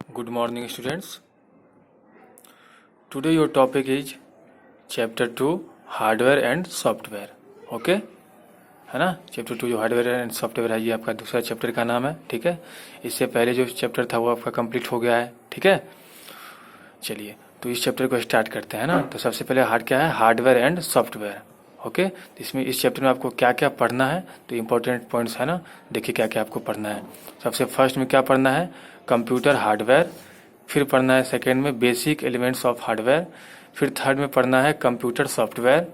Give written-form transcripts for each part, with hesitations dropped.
Good morning, students. Today your topic is Chapter 2 Hardware and Software. Okay? है ना? Chapter 2 जो hardware and software है, ये आपका दूसरा चैप्टर का नाम है. ठीक है, इससे पहले जो चैप्टर था वो आपका कंप्लीट हो गया है. ठीक है, चलिए तो इस चैप्टर को स्टार्ट करते हैं ना. तो सबसे पहले क्या है, हार्डवेयर एंड सॉफ्टवेयर. ओके, तो इसमें इस चैप्टर में आपको क्या क्या पढ़ना है, तो इम्पोर्टेंट पॉइंट्स है ना. देखिए क्या क्या आपको पढ़ना है. सबसे फर्स्ट में क्या पढ़ना है, कंप्यूटर हार्डवेयर. फिर पढ़ना है सेकेंड में बेसिक एलिमेंट्स ऑफ हार्डवेयर. फिर थर्ड में पढ़ना है कंप्यूटर सॉफ्टवेयर.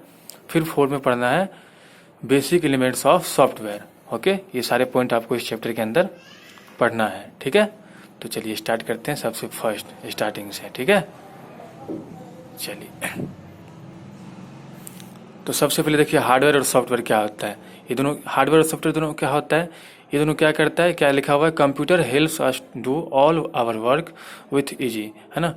फिर फोर्थ में पढ़ना है basic elements of software. Okay, ये सारे पॉइंट आपको इस चैप्टर के अंदर पढ़ना है. ठीक है, तो चलिए स्टार्ट करते हैं सबसे फर्स्ट स्टार्टिंग से. ठीक है, चलिए तो सबसे पहले देखिए हार्डवेयर और सॉफ्टवेयर क्या होता है. ये दोनों हार्डवेयर और सॉफ्टवेयर दोनों क्या होता है, ये दोनों क्या करता है, क्या लिखा हुआ है, computer helps us do all our work with easy, है ना.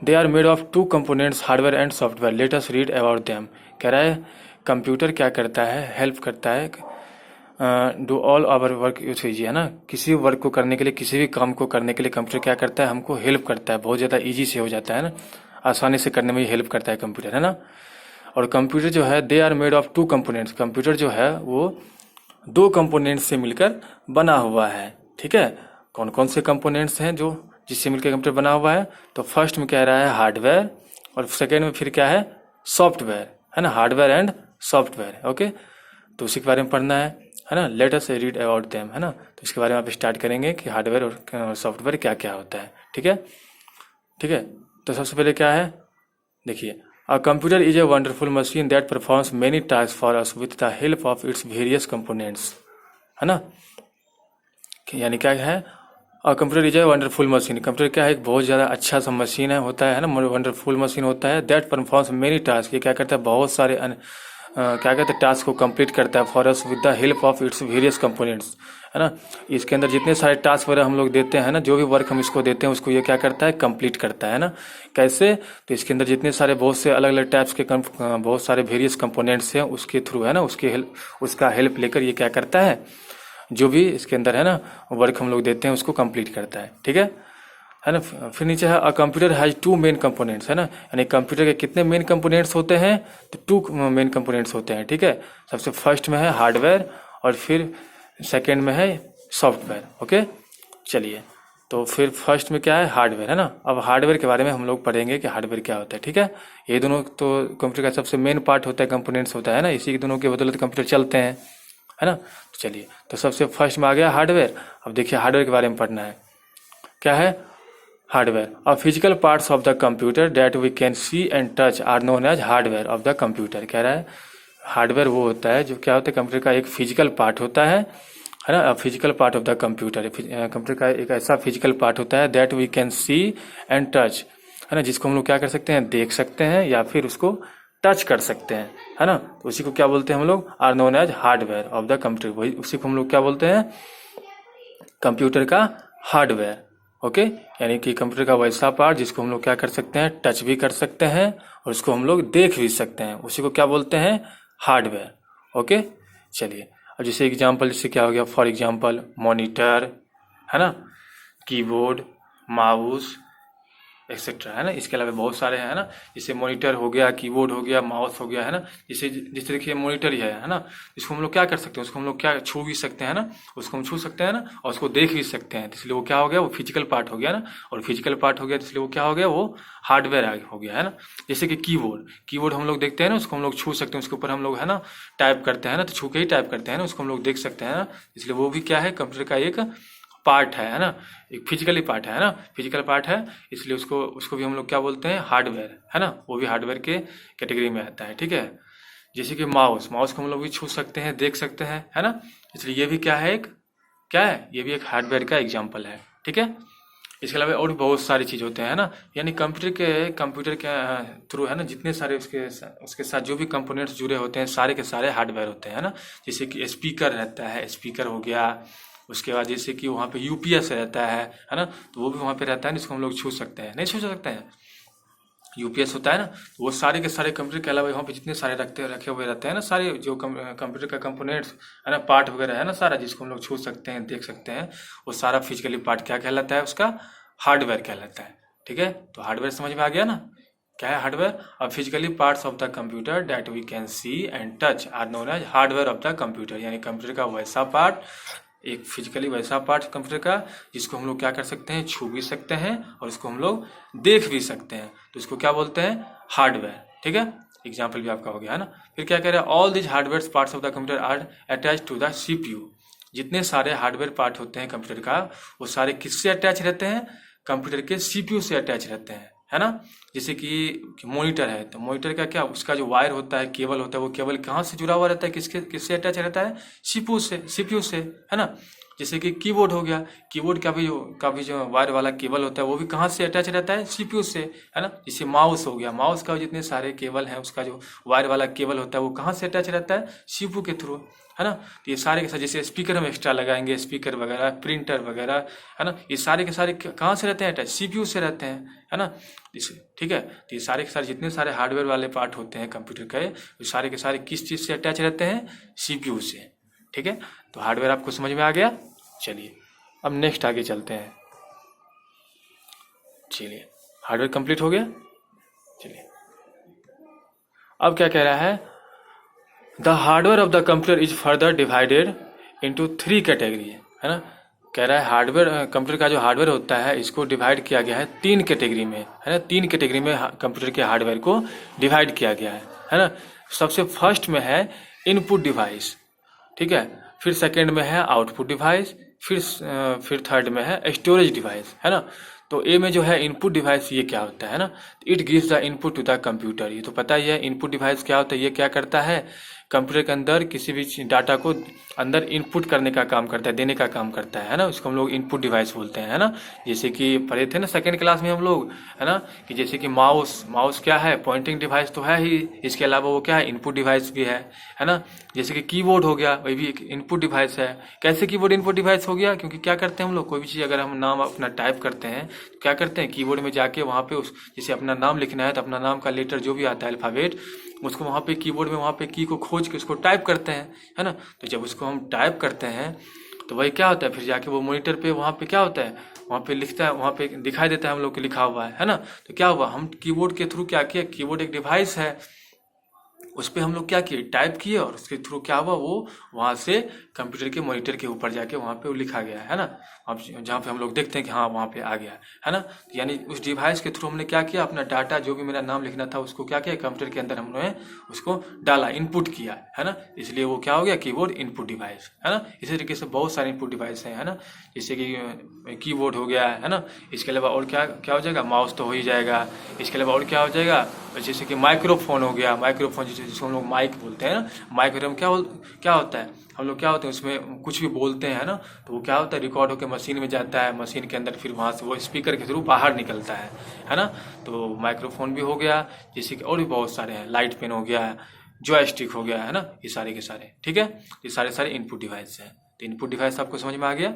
They are made of two components hardware and software. Let us read about them. कह रहा है कंप्यूटर क्या करता है, हेल्प करता है do all our work with easy, है ना. किसी वर्क को करने के लिए, किसी भी काम को करने के लिए कंप्यूटर क्या करता है, हमको हेल्प करता है. बहुत ज़्यादा ईजी से हो जाता है ना, आसानी से करने में हेल्प करता है कंप्यूटर, है ना. और कंप्यूटर जो है they are made of two components. Computer जो है वो दो कंपोनेंट्स से मिलकर बना हुआ है. ठीक है, कौन कौन से कंपोनेंट्स हैं जो जिससे मिलकर कंप्यूटर बना हुआ है, तो फर्स्ट में कह रहा है हार्डवेयर और सेकेंड में फिर क्या है, सॉफ्टवेयर, है ना. Hardware and software. ओके, तो उसी के बारे में पढ़ना है ना. Late us read about them, है ना. तो इसके बारे में आप स्टार्ट करेंगे कि हार्डवेयर और सॉफ्टवेयर क्या क्या होता है. ठीक है, ठीक है. तो सबसे पहले क्या है, देखिए A computer is a wonderful machine that performs many tasks for us with the help of its various components, है ना. यानी क्या है, A computer is a wonderful machine. Computer क्या है, एक बहुत ज़्यादा अच्छा सा मशीन है, होता है ना, वंडरफुल मशीन होता है. That performs many tasks. ये क्या करता है, बहुत सारे क्या कहते हैं टास्क को कंप्लीट करता है for us with the help of its various components, है ना. इसके अंदर जितने सारे टास्क वगैरह हम लोग देते हैं ना, जो भी वर्क हम इसको देते हैं उसको ये क्या करता है, कंप्लीट करता है ना. कैसे, तो इसके अंदर जितने सारे बहुत से अलग अलग टाइप्स के बहुत सारे वेरियस कंपोनेंट्स हैं उसके थ्रू, है ना, उसका हेल्प लेकर ये क्या करता है, जो भी इसके अंदर है ना वर्क हम लोग देते हैं उसको कंप्लीट करता है. ठीक है ना. फिर नीचे है a computer has two main components, है ना. यानी कंप्यूटर के कितने मेन कंपोनेंट्स होते हैं, तो टू मेन कंपोनेंट्स होते हैं. ठीक है, सबसे फर्स्ट में है हार्डवेयर और फिर सेकंड में है सॉफ्टवेयर. ओके, चलिए तो फिर फर्स्ट में क्या है, हार्डवेयर, है ना. अब हार्डवेयर के बारे में हम लोग पढ़ेंगे कि हार्डवेयर क्या होता है. ठीक है, ये दोनों तो कंप्यूटर का सबसे मेन पार्ट होता है, कंपोनेंट्स होता है ना, इसी के दोनों के बदौलत कंप्यूटर चलते हैं, है ना. तो चलिए, तो सबसे फर्स्ट में आ गया हार्डवेयर. अब देखिए हार्डवेयर के बारे में पढ़ना है. क्या है hardware, a physical parts of the computer that we can see and touch are known as hardware of the computer. कह रहा है हार्डवेयर वो होता है जो क्या होता है, कंप्यूटर का एक फिजिकल पार्ट होता है ना. Physical part of the computer, computer का एक ऐसा फिजिकल पार्ट होता है that we can see and touch, है ना, जिसको हम लोग क्या कर सकते हैं, देख सकते हैं या फिर उसको टच कर सकते हैं, है ना. तो उसी को क्या बोलते हैं हम लोग, are known as hardware of the computer. वही उसी को हम लोग क्या बोलते हैं, कंप्यूटर का हार्डवेयर. ओके, यानी कि कंप्यूटर का वैसा पार्ट जिसको हम लोग क्या कर सकते हैं, टच भी कर सकते हैं और उसको हम लोग देख भी सकते हैं, उसी को क्या बोलते हैं, हार्डवेयर. ओके, चलिए अब जैसे एग्जांपल, जैसे क्या हो गया, फॉर एग्जांपल मॉनिटर, है ना, कीबोर्ड, माउस एक्सेट्रा, है ना. इसके अलावा बहुत सारे हैं ना, जैसे मॉनिटर हो गया, कीबोर्ड हो गया, माउस हो गया, है ना. जैसे जैसे देखिए मॉनिटर ही है ना, इसको हम लोग क्या कर सकते हैं, उसको हम लोग क्या छू भी सकते हैं ना, उसको हम छू सकते हैं ना, और उसको देख भी सकते हैं. इसलिए वो क्या हो गया, वो फिजिकल पार्ट हो गया ना, और फिजिकल पार्ट हो गया इसलिए वो क्या हो गया, वो हार्डवेयर हो गया, है ना. जैसे कि कीबोर्ड हम लोग देखते हैं ना, उसको हम लोग छू सकते हैं, उसके ऊपर हम लोग है ना टाइप करते हैं ना, तो छू के ही टाइप करते हैं ना, उसको हम लोग देख सकते हैं ना, इसलिए वो भी क्या है, कंप्यूटर का एक पार्ट है ना, एक फिजिकली पार्ट है ना, फिजिकल पार्ट है, इसलिए उसको भी हम लोग क्या बोलते हैं, हार्डवेयर, है ना. वो भी हार्डवेयर के कैटेगरी में आता है. ठीक है, जैसे कि माउस को हम लोग भी छू सकते हैं, देख सकते हैं, है ना. इसलिए ये भी क्या है, ये भी एक हार्डवेयर का एग्जाम्पल है. ठीक है, इसके अलावा और भी बहुत सारी चीज़ होते हैं ना, यानी कंप्यूटर के थ्रू, है ना, जितने सारे उसके साथ जो भी कंपोनेंट्स जुड़े होते हैं सारे के सारे हार्डवेयर होते हैं ना. जैसे कि स्पीकर रहता है, स्पीकर हो गया, उसके बाद जैसे कि वहाँ पे यूपीएस रहता है ना, तो वो भी वहाँ पे रहता है, जिसको हम लोग छू सकते हैं, नहीं छू सकते हैं, यूपीएस होता है ना. तो वो सारे के सारे कंप्यूटर के अलावा वहाँ पे जितने सारे रखे हुए रहते हैं ना, सारे जो कंप्यूटर का कंपोनेंट्स है ना, पार्ट वगैरह है ना, सारा जिसको हम लोग छू सकते हैं, देख सकते हैं, वो सारा फिजिकली पार्ट क्या कहलाता है, उसका हार्डवेयर कहलाता है। ठीक है, तो हार्डवेयर समझ में आ गया ना, क्या है हार्डवेयर? अब physically parts of the computer that we can see and touch are known as hardware of the computer, यानी कंप्यूटर का वैसा पार्ट, एक फिजिकली वैसा पार्ट कंप्यूटर का जिसको हम लोग क्या कर सकते हैं, छू भी सकते हैं और इसको हम लोग देख भी सकते हैं, तो इसको क्या बोलते हैं, हार्डवेयर। ठीक है, एग्जाम्पल भी आपका हो गया है ना। फिर क्या कह रहे हैं, all these hardware parts of the computer are attach to the CPU. जितने सारे हार्डवेयर पार्ट होते हैं कंप्यूटर का, वो सारे किससे अटैच रहते हैं, कंप्यूटर के सीपीयू से अटैच रहते हैं, है ना। जैसे कि मॉनिटर है, तो मॉनिटर का क्या, उसका जो वायर होता है, केबल होता है, वो केबल कहाँ से जुड़ा हुआ रहता है, किससे अटैच रहता है, सीपीयू से, है ना। जैसे कि कीबोर्ड हो गया, कीबोर्ड का भी जो वायर वाला केबल होता है वो भी कहाँ से अटैच रहता है, सीपीयू से, है ना। जैसे माउस हो गया, माउस का जितने सारे केबल हैं उसका जो वायर वाला केबल होता है वो कहाँ से अटैच रहता है, सीपीयू के थ्रू, है ना। तो ये सारे के सारे, जैसे स्पीकर हम एक्स्ट्रा लगाएंगे, स्पीकर वगैरह, प्रिंटर वगैरह, है ना, ये सारे के सारे कहाँ से रहते हैं अटैच, सीपीयू से रहते हैं, है ना। इसे ठीक है, तो ये सारे के सारे जितने सारे हार्डवेयर वाले पार्ट होते हैं कंप्यूटर के, वो सारे के सारे किस चीज़ से अटैच रहते हैं, सीपीयू से। ठीक है, तो हार्डवेयर आपको समझ में आ गया। चलिए अब नेक्स्ट आगे चलते हैं। चलिए हार्डवेयर कंप्लीट हो गया। चलिए अब क्या कह रहा है, the hardware of the computer is further divided into 3 category, है ना। कह रहा है हार्डवेयर, कंप्यूटर का जो हार्डवेयर होता है इसको डिवाइड किया गया है 3 कैटेगरी में, है ना। 3 कैटेगरी में कंप्यूटर के हार्डवेयर को डिवाइड किया गया है ना। सबसे फर्स्ट में है इनपुट डिवाइस, ठीक है। फिर सेकेंड में है आउटपुट डिवाइस, फिर थर्ड में है स्टोरेज डिवाइस, है ना। तो ए में जो है इनपुट डिवाइस, ये क्या होता है ना, it gives the input to the computer. ये तो पता ही है इनपुट डिवाइस क्या होता है, ये क्या करता है, कंप्यूटर के अंदर किसी भी डाटा को अंदर इनपुट करने का काम करता है, देने का काम करता है ना। उसको हम लोग इनपुट डिवाइस बोलते हैं, है ना। जैसे कि पढ़े थे ना सेकंड क्लास में हम लोग, है ना, कि जैसे कि माउस क्या है, पॉइंटिंग डिवाइस तो है ही, इसके अलावा वो क्या है, इनपुट डिवाइस भी है ना। जैसे कि कीबोर्ड हो गया, वही भी एक इनपुट डिवाइस है। कैसे कीबोर्ड इनपुट डिवाइस हो गया, क्योंकि क्या करते हैं हम लोग, कोई भी चीज़ अगर हम नाम अपना टाइप करते हैं तो क्या करते हैं, कीबोर्ड में जाके वहाँ पे जैसे अपना नाम लिखना है तो अपना नाम का लेटर जो भी आता है अल्फाबेट, उसको वहाँ पे कीबोर्ड में वहाँ पे की को खोज के उसको टाइप करते हैं, है ना। तो जब उसको हम टाइप करते हैं तो वही क्या होता है, फिर जाके वो मॉनिटर पे वहाँ पे क्या होता है, वहाँ पे लिखता है, वहाँ पे दिखाई देता है हम लोग को लिखा हुआ है ना। तो क्या हुआ, हम कीबोर्ड के थ्रू क्या किया, कीबोर्ड एक डिवाइस है, उस पर हम लोग क्या किए, टाइप किए, और उसके थ्रू क्या हुआ, वो वहाँ से कंप्यूटर के मॉनिटर के ऊपर जाके वहाँ पे वो लिखा गया है ना। अब जहाँ पे हम लोग देखते हैं कि हाँ वहाँ पे आ गया है ना। यानी उस डिवाइस के थ्रू हमने क्या किया, अपना डाटा जो भी मेरा नाम लिखना था उसको क्या किया, कंप्यूटर के अंदर हमने उसको डाला, इनपुट किया, है ना। इसलिए वो क्या हो गया, कीबोर्ड इनपुट डिवाइस, है ना। इसी तरीके से बहुत सारे इनपुट डिवाइस हैं, है ना। जैसे कि कीबोर्ड हो गया, है ना। इसके अलावा और क्या क्या हो जाएगा, माउस तो हो ही जाएगा। इसके अलावा और क्या हो जाएगा, जैसे कि माइक्रोफोन हो गया, माइक्रोफोन जिसको हम लोग माइक बोलते हैं ना। माइक्रोफोन क्या होता है, हम लोग क्या होते हैं उसमें कुछ भी बोलते हैं ना, तो वो क्या होता है, रिकॉर्ड होकर मशीन में जाता है, मशीन के अंदर फिर वहाँ से वो स्पीकर के थ्रू बाहर निकलता है ना। तो माइक्रोफोन भी हो गया, जैसे कि और भी बहुत सारे हैं, लाइट पेन हो गया, जॉयस्टिक हो गया, है ना। ये सारे के सारे, ठीक है, ये सारे इनपुट डिवाइस हैं। तो इनपुट डिवाइस आपको समझ में आ गया।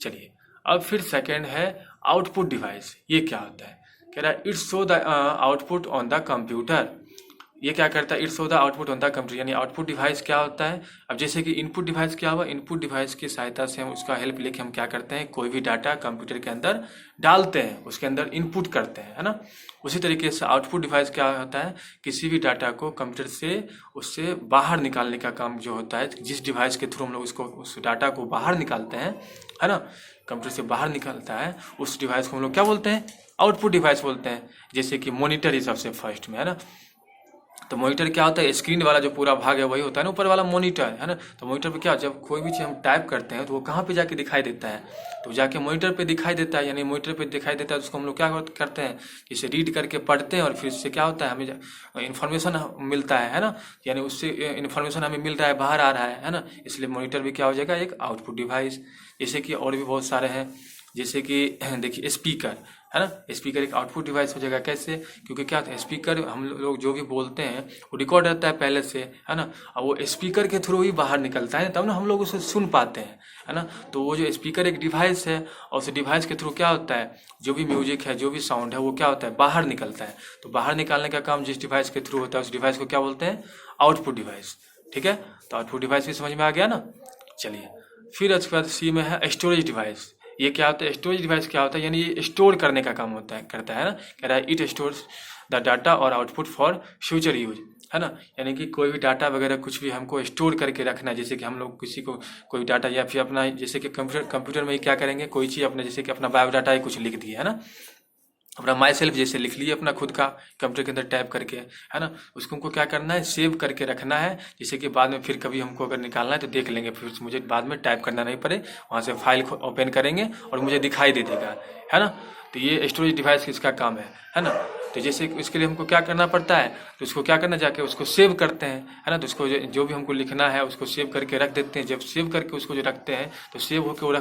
चलिए अब फिर सेकेंड है आउटपुट डिवाइस। ये क्या होता है, कह रहा है it's show the output on the computer. ये क्या करता है, it's show the output on the computer, यानी आउटपुट डिवाइस क्या होता है। अब जैसे कि इनपुट डिवाइस क्या हुआ, इनपुट डिवाइस की सहायता से हम उसका हेल्प लेके हम क्या करते हैं, कोई भी डाटा कंप्यूटर के अंदर डालते हैं, उसके अंदर इनपुट करते हैं, है ना। उसी तरीके से आउटपुट डिवाइस क्या होता है, किसी भी डाटा को कंप्यूटर से उससे बाहर निकालने का काम जो होता है, जिस डिवाइस के थ्रू हम लोग उस डाटा को बाहर निकालते हैं, है ना, कंप्यूटर से बाहर निकलता है, उस डिवाइस को हम लोग क्या बोलते हैं, आउटपुट डिवाइस बोलते हैं। जैसे कि मॉनिटर ही सबसे फर्स्ट में, है ना। तो मॉनिटर क्या होता है, स्क्रीन वाला जो पूरा भाग है वही होता है ना, ऊपर वाला मॉनिटर, है ना। तो मॉनिटर पे क्या, जब कोई भी चीज़ हम टाइप करते हैं तो वो कहाँ पे जाके दिखाई देता है, तो जाके मॉनिटर पे दिखाई देता है। यानी मॉनिटर पे दिखाई देता है तो उसको हम लोग क्या करते हैं, इसे रीड करके पढ़ते हैं, और फिर उससे क्या होता है, हमें इन्फॉर्मेशन मिलता है ना। यानी उससे इन्फॉर्मेशन हमें मिल रहा है, बाहर आ रहा है ना। इसलिए मॉनिटर भी क्या हो जाएगा, एक आउटपुट डिवाइस। जैसे कि और भी बहुत सारे हैं, जैसे कि देखिए स्पीकर, है ना। स्पीकर एक आउटपुट डिवाइस हो जाएगा। कैसे, क्योंकि क्या है, स्पीकर हम लोग जो भी बोलते हैं वो रिकॉर्ड रहता है पहले से, है ना। और वो स्पीकर के थ्रू ही बाहर निकलता है, तब ना हम लोग उसे सुन पाते हैं, है ना। तो वो जो स्पीकर एक डिवाइस है, और उस डिवाइस के थ्रू क्या होता है, जो भी म्यूजिक है, जो भी साउंड है, वो क्या होता है, बाहर निकलता है। तो बाहर निकालने का काम जिस डिवाइस के थ्रू होता है, उस डिवाइस को क्या बोलते हैं, आउटपुट डिवाइस। ठीक है, तो आउटपुट डिवाइस भी समझ में आ गया ना। चलिए फिर उसके बाद सी में है स्टोरेज डिवाइस। ये क्या होता है, स्टोरेज डिवाइस क्या होता है, यानी ये स्टोर करने का काम होता है, करता है ना, कह रहा है इट स्टोर्स द डाटा और आउटपुट फॉर फ्यूचर यूज, है ना। यानी कि कोई भी डाटा वगैरह कुछ भी हमको स्टोर करके रखना है, जैसे कि हम लोग किसी को कोई डाटा या फिर अपना, जैसे कि कंप्यूटर में क्या करेंगे, कोई चीज़ अपने जैसे कि अपना बायोडाटा ही कुछ लिख दिया, है ना, अपना माई सेल्फ जैसे लिख लिए अपना खुद का कंप्यूटर के अंदर टाइप करके, है ना, उसको हमको क्या करना है, सेव करके रखना है, जैसे कि बाद में फिर कभी हमको अगर निकालना है तो देख लेंगे, फिर मुझे बाद में टाइप करना नहीं पड़े, वहाँ से फाइल ओपन करेंगे और मुझे दिखाई दे देगा, है ना। तो ये स्टोरेज डिवाइस किसका काम है ना। तो जैसे इसके लिए हमको क्या करना पड़ता है, तो उसको क्या करना, जाके उसको सेव करते हैं, है ना। तो उसको जो भी हमको लिखना है उसको सेव करके रख देते हैं। जब सेव करके उसको जो रखते हैं तो सेव होकर वो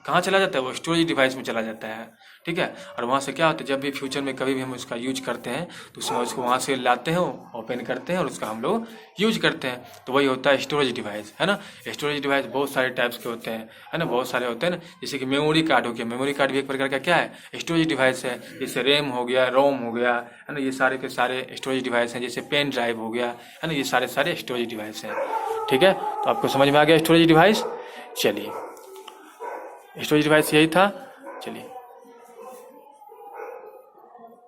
कहाँ चला जाता है, वो स्टोरेज डिवाइस में चला जाता है, ठीक है। और वहाँ से क्या होता है, जब भी फ्यूचर में कभी भी हम उसका यूज करते हैं तो उसमें उसको वहाँ से लाते हैं, ओपन करते हैं और उसका हम लोग यूज करते हैं। तो वही होता है स्टोरेज डिवाइस, है ना। स्टोरेज डिवाइस बहुत सारे टाइप्स के होते हैं, है ना, बहुत सारे होते हैं ना। जैसे कि मेमोरी कार्ड हो गया, मेमोरी कार्ड भी एक प्रकार का क्या है, स्टोरेज डिवाइस है। जैसे रैम हो गया, रोम हो गया, है ना, ये सारे के सारे स्टोरेज डिवाइस हैं। जैसे पेन ड्राइव हो गया, है ना, ये सारे सारे स्टोरेज डिवाइस हैं, ठीक है। तो आपको समझ में आ गया स्टोरेज डिवाइस। चलिए, स्टोरेज डिवाइस यही था। चलिए,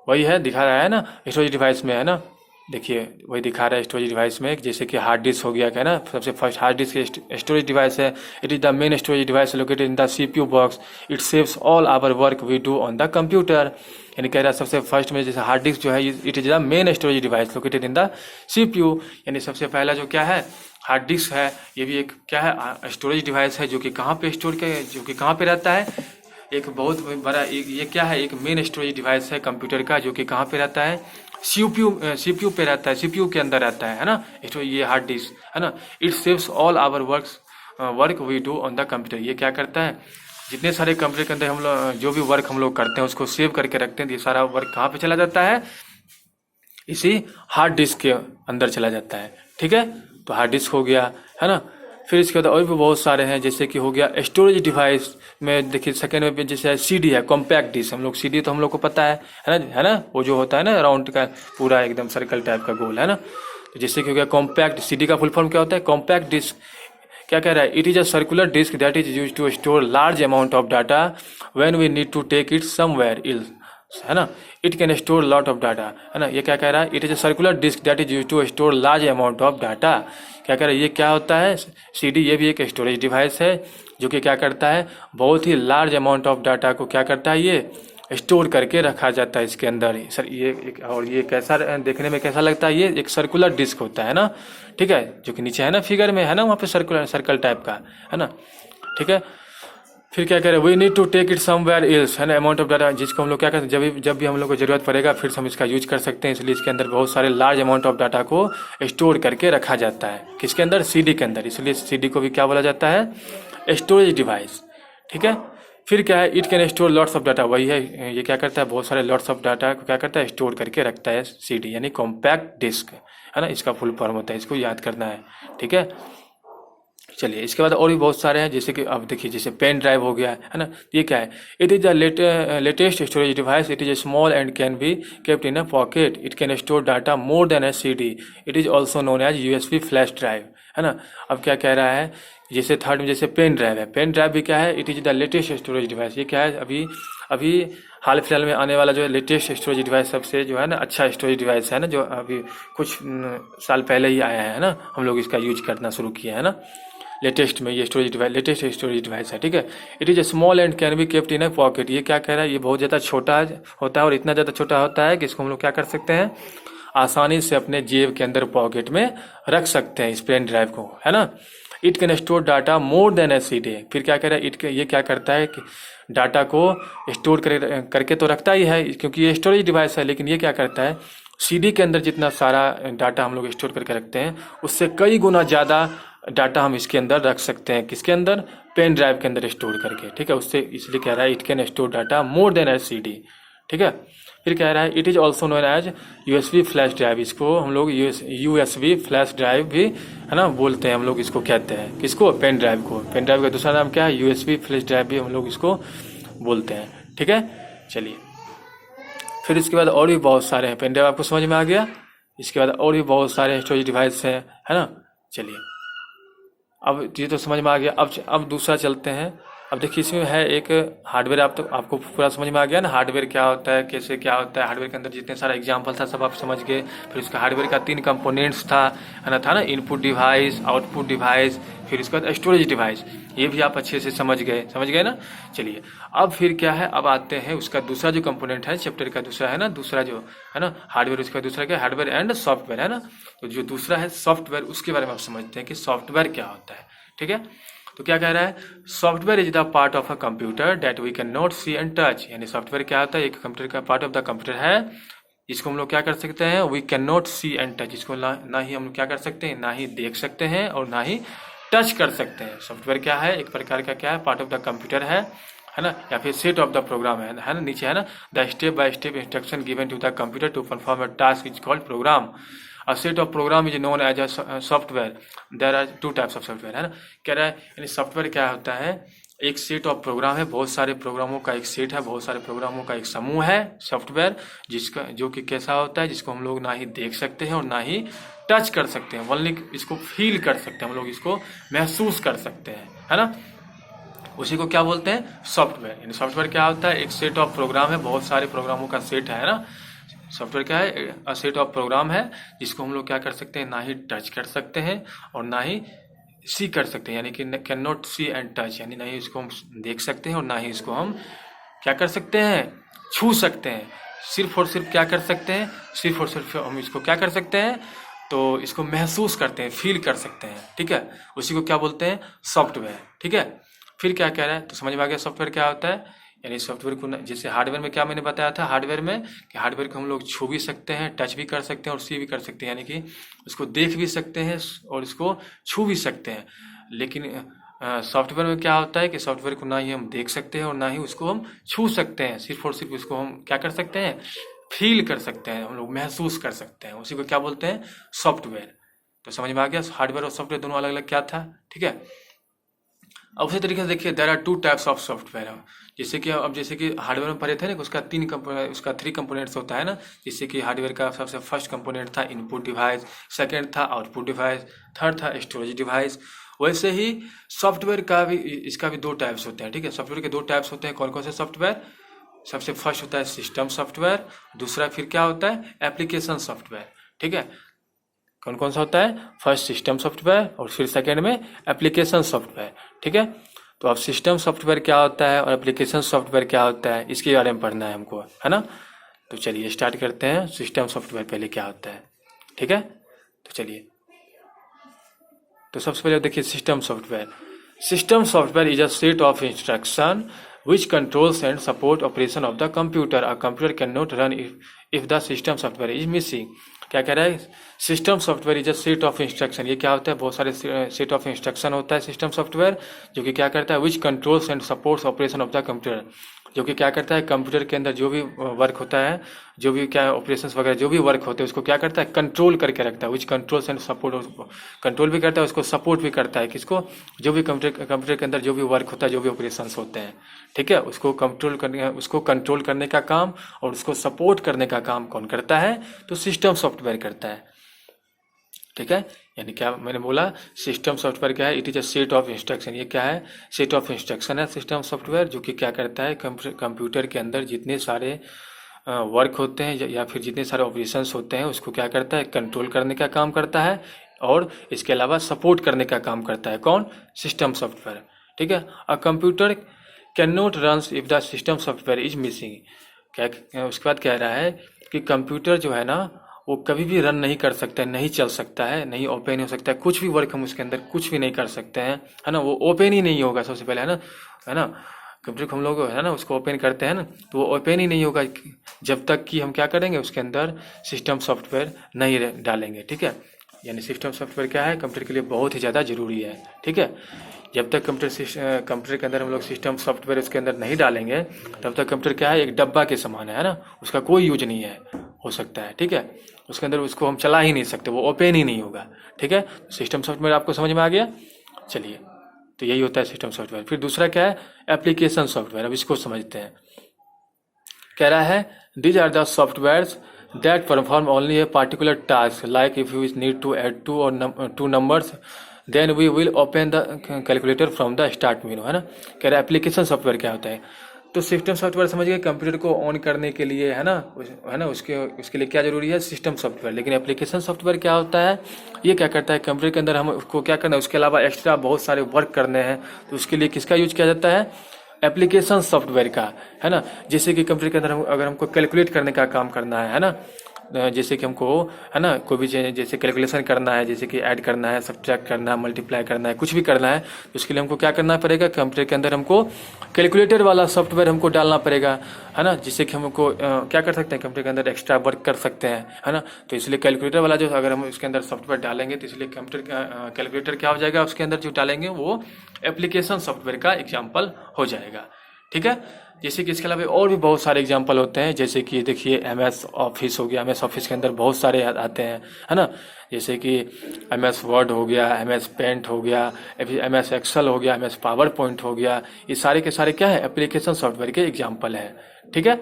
वही है, दिखा रहा है ना स्टोरेज डिवाइस में, है ना, देखिए वही दिखा रहा है स्टोरेज डिवाइस में। जैसे कि हार्ड डिस्क हो गया, क्या है ना, सबसे first hard disk storage device है। It is the main storage device located in the CPU box. It saves all our work we do on the computer. यानी कह रहा है सबसे फर्स्ट में जैसे हार्ड डिस्क जो है, it is the main storage device located in the CPU. यानी सबसे पहला जो क्या है, हार्ड डिस्क है, ये भी एक क्या है, स्टोरेज डिवाइस है, जो कि कहाँ पे स्टोर के, जो कि कहाँ पे रहता है, एक बहुत बड़ा ये क्या है, एक मेन स्टोरेज डिवाइस है कंप्यूटर का, जो कि कहाँ पे रहता है, सीपीयू पे रहता है, सीपीयू के अंदर रहता है ना। ये हार्ड डिस्क, है ना। It saves all our work we do on the computer. ये क्या करता है, जितने सारे कंप्यूटर के अंदर हम लोग जो भी वर्क हम लोग करते हैं उसको सेव करके रखते हैं। ये सारा वर्क कहाँ पे चला जाता है, इसी हार्ड डिस्क के अंदर चला जाता है, ठीक है। तो हार्ड डिस्क हो गया, है ना। फिर इसके बाद और भी बहुत सारे हैं, जैसे कि हो गया स्टोरेज डिवाइस में, देखिए सेकेंड में जैसे सीडी है, कॉम्पैक्ट डिस्क। हम लोग सीडी तो हम लोग को पता है ना, वो जो होता है ना राउंड का पूरा एकदम सर्कल टाइप का गोल, है ना। तो जैसे कि हो गया कॉम्पैक्ट, सीडी का फुल फॉर्म क्या होता है, कॉम्पैक्ट डिस्क। क्या कह रहा है, it is a circular disc that is use to store large amount of data when we need to take it somewhere else, है ना। It can store lot of data, है ना। ये क्या कह रहा है, it is a circular disc that is use to store large amount of data. क्या कह रहा है, ये क्या होता है, सीडी, ये भी एक स्टोरेज डिवाइस है, जो कि क्या करता है, बहुत ही लार्ज अमाउंट ऑफ डाटा को क्या करता है, ये स्टोर करके रखा जाता है इसके अंदर। सर ये और ये कैसा देखने में कैसा लगता है, ये एक सर्कुलर डिस्क होता है ना, ठीक है, जो कि नीचे है ना फिगर में, है ना, वहाँ पे सर्कल टाइप का, है ना, ठीक है। फिर क्या करें, we need to take it somewhere else, है ना, अमाउंट ऑफ डाटा, जिसको हम लोग क्या करते हैं, जब भी हम लोग को जरूरत पड़ेगा फिर हम इसका यूज कर सकते हैं। इसलिए इसके अंदर बहुत सारे लार्ज अमाउंट ऑफ डाटा को स्टोर करके रखा जाता है, किसके अंदर, सीडी के अंदर। इसलिए सीडी को भी क्या बोला जाता है, स्टोरेज डिवाइस, ठीक है। फिर क्या है, it can store lots of data, वही है, ये क्या करता है, बहुत सारे लॉट्स ऑफ डाटा को क्या करता है, स्टोर करके रखता है सीडी, यानी कॉम्पैक्ट डिस्क, है ना, इसका फुल फॉर्म होता है, इसको याद करना है, ठीक है। चलिए, इसके बाद और भी बहुत सारे हैं, जैसे कि अब देखिए, जैसे पेन ड्राइव हो गया, है ना। ये क्या है, it is the latest storage device. It is small and can be kept in a pocket. It can store data more than a CD. It is also known as USB flash drive, है ना। अब क्या कह रहा है, जैसे third में जैसे पेन ड्राइव है, पेन ड्राइव भी क्या है, it is the latest storage device. ये क्या है, अभी हाल फिलहाल में आने वाला जो है लेटेस्ट स्टोरेज डिवाइस, सबसे जो है ना अच्छा स्टोरेज डिवाइस है ना, जो अभी कुछ साल पहले ही आया है ना, हम लोग इसका यूज करना शुरू किया है ना, लेटेस्ट में ये storage device, latest storage device है, ठीक है। It is small and can be kept in A pocket. ये क्या कह रहा है, ये बहुत ज़्यादा छोटा होता है, और इतना ज़्यादा छोटा होता है कि इसको हम लोग क्या कर सकते हैं, आसानी से अपने जेब के अंदर पॉकेट में रख सकते हैं इस पेन ड्राइव को, है ना। It can store data more than a CD. फिर क्या कह रहा है, ये क्या करता है कि डाटा को स्टोर करके तो रखता ही है, क्योंकि ये स्टोरेज डिवाइस है, लेकिन ये क्या करता है, सीडी के अंदर जितना सारा डाटा हम लोग स्टोर करके रखते हैं, उससे कई गुना ज़्यादा डाटा हम इसके अंदर रख सकते हैं, किसके अंदर, पेन ड्राइव के अंदर स्टोर करके, ठीक है। उससे इसलिए कह रहा है, it can store data more than a CD, ठीक है। फिर कह रहा है, it is also known as USB flash drive. इसको हम लोग यूएसबी फ्लैश ड्राइव भी, है ना, बोलते हैं हम लोग, इसको कहते हैं, किसको, पेन ड्राइव को। पेन ड्राइव का दूसरा नाम क्या है, यूएसबी फ्लैश ड्राइव भी हम लोग इसको बोलते हैं, ठीक है। चलिए, फिर इसके बाद और भी बहुत सारे हैं, पेन ड्राइव आपको समझ में आ गया। इसके बाद और भी बहुत सारे स्टोरेज डिवाइस हैं, है ना। चलिए, अब ये तो समझ में आ गया। अब दूसरा चलते हैं, अब देखिए इसमें है एक हार्डवेयर, आपको पूरा समझ में आ गया ना, हार्डवेयर क्या होता है, कैसे क्या होता है। हार्डवेयर के अंदर जितने सारा एग्जांपल था सब आप समझ गए। फिर उसका हार्डवेयर का 3 कंपोनेंट्स था, है ना, इनपुट डिवाइस, आउटपुट डिवाइस, फिर इसके बाद स्टोरेज डिवाइस। ये भी आप अच्छे से समझ गए ना। चलिए अब फिर क्या है, अब आते हैं उसका दूसरा जो कंपोनेंट है चैप्टर का दूसरा, है ना, दूसरा जो है ना हार्डवेयर, उसका दूसरा क्या है, हार्डवेयर एंड सॉफ्टवेयर, है ना। तो जो दूसरा है सॉफ्टवेयर, उसके बारे में आप समझते हैं कि सॉफ्टवेयर क्या होता है। ठीक है, तो क्या कह रहा है, software is the part of a computer that we can not see and touch. यानी सॉफ्टवेयर क्या होता है, एक कंप्यूटर का पार्ट ऑफ द कंप्यूटर है जिसको हम लोग क्या कर सकते हैं, we can not see and touch, जिसको ना ही हम लोग क्या कर सकते हैं, ना ही देख सकते हैं और ना ही टच कर सकते हैं। सॉफ्टवेयर क्या है, एक प्रकार का क्या है, पार्ट ऑफ द कंप्यूटर है ना, या फिर सेट ऑफ द प्रोग्राम है ना, नीचे है ना, the step by step instruction given to the computer to perform a task is called program. A set of program is known as a software. There are 2 types of software, है ना। कह रहा है यानी सॉफ्टवेयर क्या होता है, एक सेट ऑफ प्रोग्राम है, बहुत सारे प्रोग्रामों का एक सेट है, बहुत सारे प्रोग्रामों का एक समूह है सॉफ्टवेयर, जिसका जो कि कैसा होता है, जिसको हम लोग ना ही देख सकते हैं और ना ही टच कर सकते हैं, ओनली इसको फील कर सकते हैं, हम लोग इसको महसूस कर सकते हैं, है ना। उसी को क्या बोलते हैं, सॉफ्टवेयर। यानी सॉफ्टवेयर क्या होता है, एक सेट ऑफ प्रोग्राम है, बहुत सारे प्रोग्रामों का सेट है ना। सॉफ्टवेयर क्या है, अ सेट ऑफ प्रोग्राम है जिसको हम लोग क्या कर सकते हैं, ना ही टच कर सकते हैं और ना ही सी कर सकते हैं, यानी कि can not see and touch, यानी ना ही इसको हम देख सकते हैं और ना ही इसको हम क्या कर सकते हैं, छू सकते हैं। सिर्फ और सिर्फ क्या कर सकते हैं, सिर्फ और सिर्फ हम इसको क्या कर सकते हैं, तो इसको महसूस करते हैं, फील कर सकते हैं। ठीक है, उसी को क्या बोलते हैं, सॉफ्टवेयर। ठीक है, फिर क्या कह रहा है, तो समझ में आ गया सॉफ्टवेयर क्या होता है। यानी सॉफ्टवेयर को जैसे हार्डवेयर में क्या मैंने बताया था, हार्डवेयर में कि हार्डवेयर को हम लोग छू भी सकते हैं, टच भी कर सकते हैं और सी भी कर सकते हैं, यानी कि उसको देख भी सकते हैं और इसको छू भी सकते हैं। लेकिन सॉफ्टवेयर में क्या होता है कि सॉफ्टवेयर को ना ही हम देख सकते हैं और ना ही उसको हम छू सकते हैं, सिर्फ और सिर्फ उसको हम क्या कर सकते हैं, फील कर सकते हैं, हम लोग महसूस कर सकते हैं। उसी को क्या बोलते हैं, सॉफ्टवेयर। तो समझ में आ गया, हार्डवेयर और सॉफ्टवेयर दोनों अलग अलग क्या था। ठीक है, अब उसी तरीके से देखिए there are 2 types of software. जैसे कि हार्डवेयर में पढ़े थे ना, उसका 3 कंपोनेंट्स होता है ना। जैसे कि हार्डवेयर का सबसे फर्स्ट कंपोनेंट था इनपुट डिवाइस, सेकंड था आउटपुट डिवाइस, थर्ड था स्टोरेज डिवाइस। वैसे ही सॉफ्टवेयर का भी, इसका भी 2 टाइप्स होते हैं। ठीक है, सॉफ्टवेयर के 2 टाइप्स होते हैं। कौन कौन से सॉफ्टवेयर, सबसे फर्स्ट होता है सिस्टम सॉफ्टवेयर, दूसरा फिर क्या होता है, एप्लीकेशन सॉफ्टवेयर। ठीक है, कौन कौन सा होता है, फर्स्ट सिस्टम सॉफ्टवेयर और फिर सेकेंड में एप्लीकेशन सॉफ्टवेयर। ठीक है, तो अब सिस्टम सॉफ्टवेयर क्या होता है और एप्लीकेशन सॉफ्टवेयर क्या होता है, इसके बारे में पढ़ना है हमको, है ना। तो चलिए स्टार्ट करते हैं, सिस्टम सॉफ्टवेयर पहले क्या होता है। ठीक है, तो चलिए, तो सबसे पहले देखिए system software. System software is a set of instruction which controls and support operation of the computer. A computer cannot run if the system software is missing. क्या कह रहा है, system software is a set of instruction. ये क्या होता है, बहुत सारे सेट ऑफ इंस्ट्रक्शन होता है सिस्टम सॉफ्टवेयर, जो कि क्या करता है, विच controls and supports operation of the computer, जो कि क्या करता है, कंप्यूटर के अंदर जो भी वर्क होता है, जो भी क्या ऑपरेशंस वगैरह जो भी वर्क होते हैं उसको क्या करता है, कंट्रोल करके रखता है। विच कंट्रोल्स एंड सपोर्ट, कंट्रोल भी करता है, उसको सपोर्ट भी करता है, किसको, जो भी कंप्यूटर के अंदर जो भी वर्क होता है, जो भी ऑपरेशंस होते हैं। ठीक है, उसको कंट्रोल करने का काम और उसको सपोर्ट करने का काम कौन करता है, तो सिस्टम सॉफ्टवेयर करता है। ठीक है, यानी क्या मैंने बोला, सिस्टम सॉफ्टवेयर क्या है, it is a set of instruction. ये क्या है, सेट ऑफ इंस्ट्रक्शन है सिस्टम सॉफ्टवेयर, जो कि क्या करता है, कंप्यूटर के अंदर जितने सारे वर्क होते हैं या फिर जितने सारे ऑपरेशंस होते हैं उसको क्या करता है, कंट्रोल करने का काम करता है और इसके अलावा सपोर्ट करने का काम करता है, कौन, सिस्टम सॉफ्टवेयर। ठीक है, a computer can not run if the system software is missing. क्या उसके बाद कह रहा है कि कंप्यूटर जो है ना, वो कभी भी रन नहीं कर सकता है, नहीं चल सकता है, नहीं ओपन हो सकता है, कुछ भी वर्क हम उसके अंदर कुछ भी नहीं कर सकते हैं, है ना। वो ओपन ही नहीं होगा सबसे पहले, है ना। कंप्यूटर को हम लोग है ना उसको ओपन करते हैं ना, तो वो ओपन ही नहीं होगा जब तक कि हम क्या करेंगे, उसके अंदर सिस्टम सॉफ्टवेयर नहीं डालेंगे। ठीक है, यानी सिस्टम सॉफ्टवेयर क्या है, कंप्यूटर के लिए बहुत ही ज़्यादा जरूरी है। ठीक है, जब तक कंप्यूटर के अंदर हम लोग सिस्टम सॉफ्टवेयर उसके अंदर नहीं डालेंगे, तब तक कंप्यूटर क्या है, एक डब्बा के समान है ना, उसका कोई यूज नहीं है, हो सकता है। ठीक है, उसके अंदर उसको हम चला ही नहीं सकते, वो ओपन ही नहीं होगा। ठीक है, सिस्टम सॉफ्टवेयर आपको समझ में आ गया। चलिए, तो यही होता है सिस्टम सॉफ्टवेयर। फिर दूसरा क्या है, एप्लीकेशन सॉफ्टवेयर। अब इसको समझते हैं। कह रहा है, these are the softwares that perform only a particular task, like if you need to add 2 or 2 numbers then we will open the calculator from the start menu, है ना। कह रहा है एप्लीकेशन सॉफ्टवेयर क्या होता है, तो सिस्टम सॉफ्टवेयर समझ गए, कंप्यूटर को ऑन करने के लिए, है ना, है ना, उसके लिए क्या जरूरी है, सिस्टम सॉफ्टवेयर। लेकिन एप्लीकेशन सॉफ्टवेयर क्या होता है, ये क्या करता है, कंप्यूटर के अंदर हम उसको क्या करना है, उसके अलावा एक्स्ट्रा बहुत सारे वर्क करने हैं, तो उसके लिए किसका यूज किया जाता है, एप्लीकेशन सॉफ्टवेयर का, है ना। जैसे कि कंप्यूटर के अंदर अगर हमको कैलकुलेट करने का काम करना है ना, जैसे कि हमको, है ना, कोई भी जैसे कैलकुलेशन करना है, जैसे कि ऐड करना है, सब्ट्रैक्ट करना है, मल्टीप्लाई करना है, कुछ भी करना है, तो उसके लिए हमको क्या करना पड़ेगा, कंप्यूटर के अंदर हमको कैलकुलेटर वाला सॉफ्टवेयर हमको डालना पड़ेगा, है ना, जिससे कि हमको क्या कर सकते हैं, कंप्यूटर के अंदर एक्स्ट्रा वर्क कर सकते हैं, है ना। तो इसलिए कैलकुलेटर वाला जो अगर हम उसके अंदर सॉफ्टवेयर डालेंगे, तो इसलिए कंप्यूटर कैलकुलेटर क्या हो जाएगा, उसके अंदर जो डालेंगे वो एप्लीकेशन सॉफ्टवेयर का एग्जाम्पल हो जाएगा, ठीक है। जैसे कि इसके अलावा और भी बहुत सारे एग्जांपल होते हैं, जैसे कि देखिए MS ऑफिस हो गया, MS ऑफिस के अंदर बहुत सारे आते हैं, है ना। जैसे कि MS वर्ड हो गया, MS पेंट हो गया, MS एक्सेल हो गया, MS पावर पॉइंट हो गया, ये सारे के सारे क्या है, एप्लीकेशन सॉफ्टवेयर के एग्जाम्पल हैं, ठीक है,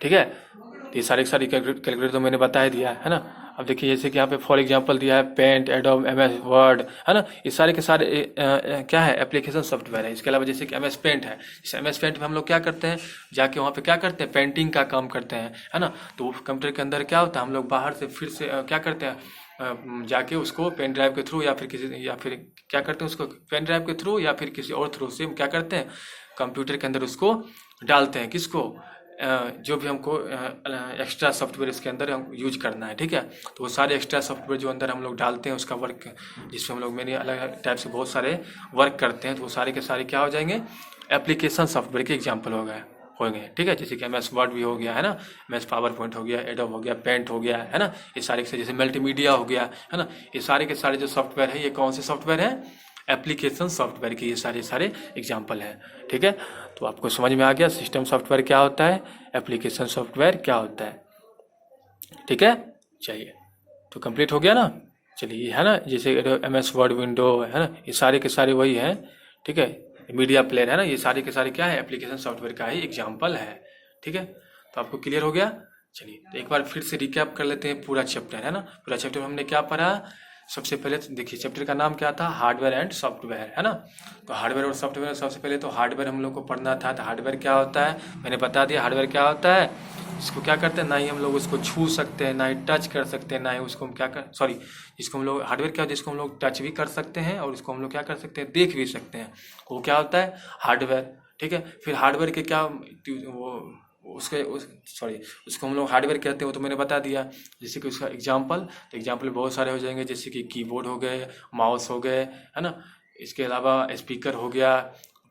ठीक है। तो ये सारे के सारे कैलकुलेटर तो मैंने बता ही दिया है ना। अब देखिए जैसे कि यहाँ पे फॉर एग्जांपल दिया है पेंट, एडोब, MS वर्ड, है ना, ये सारे के सारे क्या है, एप्लीकेशन सॉफ्टवेयर है। इसके अलावा जैसे कि MS पेंट है, इस MS पेंट में हम लोग क्या करते हैं, जाके वहाँ पे क्या करते हैं, पेंटिंग का काम करते हैं, है ना। तो कंप्यूटर के अंदर क्या होता है, हम लोग बाहर से फिर से क्या करते हैं, जाके उसको पेन ड्राइव के थ्रू या फिर क्या करते हैं, उसको पेन ड्राइव के थ्रू या फिर किसी और थ्रू से हम क्या करते हैं, कंप्यूटर के अंदर उसको डालते हैं, किसको, जो भी हमको एक्स्ट्रा सॉफ्टवेयर इसके अंदर हम यूज करना है, ठीक है। तो वो सारे एक्स्ट्रा सॉफ्टवेयर जो अंदर हम लोग डालते हैं उसका वर्क, जिसमें हम लोग मैंने अलग अलग टाइप से बहुत सारे वर्क करते हैं, तो वो सारे के सारे क्या हो जाएंगे, एप्लीकेशन सॉफ्टवेयर के एग्जाम्पल होंगे, ठीक है। जैसे कि MS वर्ड भी हो गया, है ना, MS पावर पॉइंट हो गया, एडोब हो गया, पेंट हो गया, है ना, ये सारे के जैसे मल्टीमीडिया हो गया, है ना, ये सारे के सारे जो सॉफ्टवेयर है, ये कौन से सॉफ्टवेयर है, एप्लीकेशन सॉफ्टवेयर के ये सारे एग्जाम्पल हैं, ठीक है। तो आपको समझ में आ गया सिस्टम सॉफ्टवेयर क्या होता है, एप्लीकेशन सॉफ्टवेयर क्या होता है, ठीक है। चलिए, तो कंप्लीट हो गया ना। चलिए, है ना, जैसे MS वर्ड, विंडो, है ना, ये सारे के सारे वही हैं, ठीक है। मीडिया प्लेयर है ना, ये सारे के सारे क्या है, एप्लीकेशन सॉफ्टवेयर का ही एग्जाम्पल है, ठीक है। तो आपको क्लियर हो गया। चलिए, तो एक बार फिर से रिकैप कर लेते हैं पूरा चैप्टर, है ना। पूरा चैप्टर में हमने क्या पढ़ा, सबसे पहले देखिए चैप्टर का नाम क्या था, हार्डवेयर एंड सॉफ्टवेयर, है ना। तो हार्डवेयर और सॉफ्टवेयर, सबसे पहले तो हार्डवेयर हम लोग को पढ़ना था। तो हार्डवेयर क्या होता है, मैंने बता दिया हार्डवेयर क्या होता है। इसको क्या करते हैं, ना ही हम लोग उसको छू सकते हैं, ना ही टच कर सकते हैं, ना ही उसको हम क्या कर सॉरी जिसको हम लोग हार्डवेयर क्या होता है, जिसको हम लोग टच भी कर सकते हैं और उसको हम लोग क्या कर सकते हैं, देख भी सकते हैं, वो क्या होता है, हार्डवेयर, ठीक है। फिर हार्डवेयर के क्या उसको हम लोग हार्डवेयर कहते हैं, वो तो मैंने बता दिया। जैसे कि उसका एग्जांपल, तो एग्जांपल बहुत सारे हो जाएंगे, जैसे कि कीबोर्ड हो गए, माउस हो गए, है ना। इसके अलावा स्पीकर हो गया,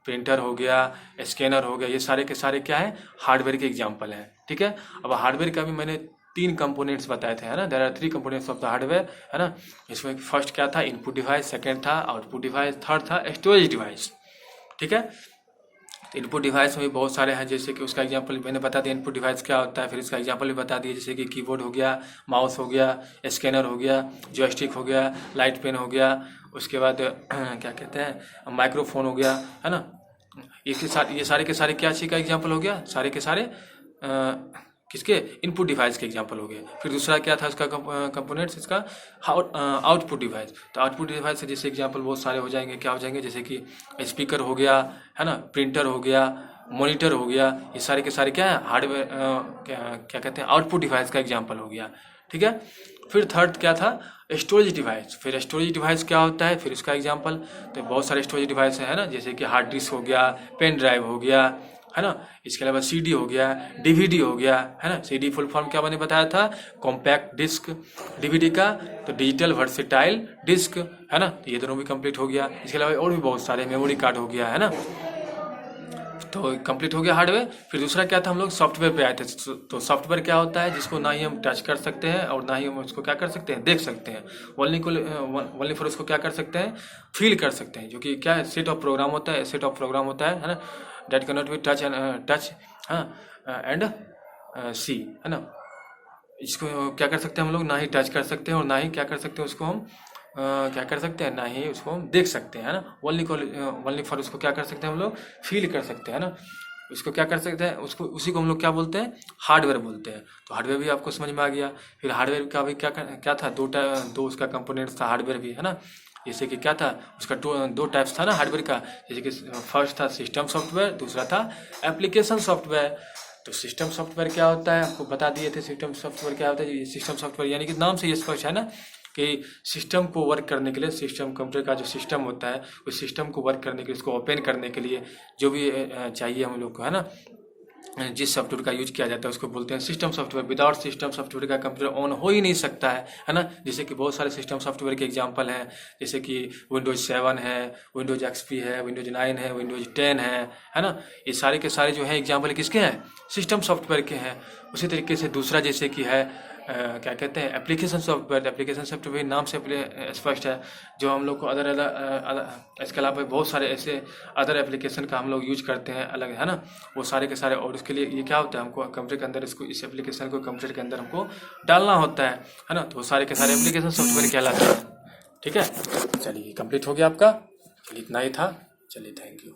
प्रिंटर हो गया, स्कैनर हो गया, ये सारे के सारे क्या है, हार्डवेयर के एग्जाम्पल हैं, ठीक है। अब हार्डवेयर का भी मैंने 3 कंपोनेंट्स बताए थे, है ना। There are 3 components of the hardware, है ना। इसमें फर्स्ट क्या था, इनपुट डिवाइस, सेकेंड था आउटपुट डिवाइस, थर्ड था स्टोरेज डिवाइस, ठीक है। तो इनपुट डिवाइस में भी बहुत सारे हैं, जैसे कि उसका एग्जांपल मैंने बता दिया इनपुट डिवाइस क्या होता है, फिर इसका एग्जांपल भी बता दिया, जैसे कि कीबोर्ड हो गया, माउस हो गया, स्कैनर हो गया, जॉयस्टिक हो गया, लाइट पेन हो गया, उसके बाद क्या कहते हैं, माइक्रोफोन हो गया, है ना। ये सारे के सारे क्या चीज़ का एग्जाम्पल हो गया, सारे के सारे किसके, इनपुट डिवाइस के एग्जांपल हो गए। फिर दूसरा क्या था उसका कंपोनेंट्स, इसका आउटपुट डिवाइस। तो आउटपुट डिवाइस से जैसे एग्जांपल बहुत सारे हो जाएंगे, क्या हो जाएंगे, जैसे कि स्पीकर हो गया, है ना, प्रिंटर हो गया, मॉनिटर हो गया, ये सारे के सारे क्या है, हार्डवेयर क्या कहते हैं, आउटपुट डिवाइस का एग्जाम्पल हो गया, ठीक है। फिर थर्ड क्या था, स्टोरेज डिवाइस। फिर स्टोरेज डिवाइस क्या होता है, फिर उसका एग्जांपल, तो बहुत सारे स्टोरेज डिवाइस है ना, जैसे कि हार्ड डिस्क हो गया, पेन ड्राइव हो गया, है ना। इसके अलावा CD हो गया, DVD हो गया, है ना। CD फुल फॉर्म क्या मैंने बताया था, कॉम्पैक्ट डिस्क, DVD का तो डिजिटल वर्सेटाइल डिस्क, है ना। तो ये दोनों भी कंप्लीट हो गया। इसके अलावा और भी बहुत सारे, मेमोरी कार्ड हो गया, है ना। तो कंप्लीट हो गया हार्डवेयर। फिर दूसरा क्या था, हम लोग सॉफ्टवेयर पे आए थे। तो सॉफ्टवेयर क्या होता है, जिसको ना ही हम टच कर सकते हैं और ना ही हम उसको क्या कर सकते हैं, देख सकते हैं, ओनली फॉर उसको क्या कर सकते हैं, फील कर सकते हैं, जो कि क्या है, सेट ऑफ प्रोग्राम होता है, सेट ऑफ प्रोग्राम होता है ना, that can not be touch and see, है ना। इसको क्या कर सकते हैं हम लोग, ना ही टच कर सकते हैं और ना ही क्या कर सकते हैं उसको हम क्या कर सकते हैं, ना ही उसको हम देख सकते हैं, है ना। ओनली फॉर उसको क्या कर सकते हैं हम लोग, फील कर सकते हैं ना। उसको क्या कर सकते हैं, उसको उसी को हम लोग क्या बोलते हैं, हार्डवेयर बोलते हैं। तो हार्डवेयर भी आपको समझ में आ गया। फिर हार्डवेयर का भी क्या था, दो उसका कंपोनेंट्स था हार्डवेयर भी, है ना। जैसे कि क्या था उसका दो टाइप्स था ना हार्डवेयर का, जैसे कि फर्स्ट था सिस्टम सॉफ्टवेयर, दूसरा था एप्लीकेशन सॉफ्टवेयर। तो सिस्टम सॉफ्टवेयर क्या होता है आपको बता दिए थे, सिस्टम सॉफ्टवेयर क्या होता है। सिस्टम सॉफ्टवेयर यानी कि नाम से ये स्पष्ट है ना कि सिस्टम को वर्क करने के लिए, सिस्टम कंप्यूटर का जो सिस्टम होता है उस सिस्टम को वर्क करने के लिए, उसको ओपन करने के लिए जो भी चाहिए हम लोग को, है ना, जिस सॉफ्टवेयर का यूज किया जाता है उसको बोलते हैं system software. Without system software का कंप्यूटर ऑन हो ही नहीं सकता है ना। जैसे कि बहुत सारे सिस्टम सॉफ्टवेयर के एग्जांपल हैं, जैसे कि विंडोज 7 है, विंडोज एक्सपी है, विंडोज 9 है, विंडोज 10 है ना। ये सारे के सारे जो है एग्जाम्पल किसके हैं, सिस्टम सॉफ्टवेयर के हैं। उसी तरीके से दूसरा जैसे कि है क्या कहते हैं एप्लीकेशन सॉफ्टवेयर। एप्लीकेशन सॉफ्टवेयर नाम से स्पष्ट है, जो हम लोग को इसके अलावा बहुत सारे ऐसे अदर एप्लीकेशन का हम लोग यूज करते हैं अलग, है ना, वो सारे के सारे। और उसके लिए ये क्या होता है, हमको कंप्यूटर के अंदर इस एप्लीकेशन को कंप्यूटर के अंदर हमको डालना होता है ना। तो वो सारे के सारे एप्लीकेशन सॉफ्टवेयर कहलाते हैं। ठीक है, चलिए कंप्लीट हो गया आपका। चलिए इतना ही था, चलिए थैंक यू।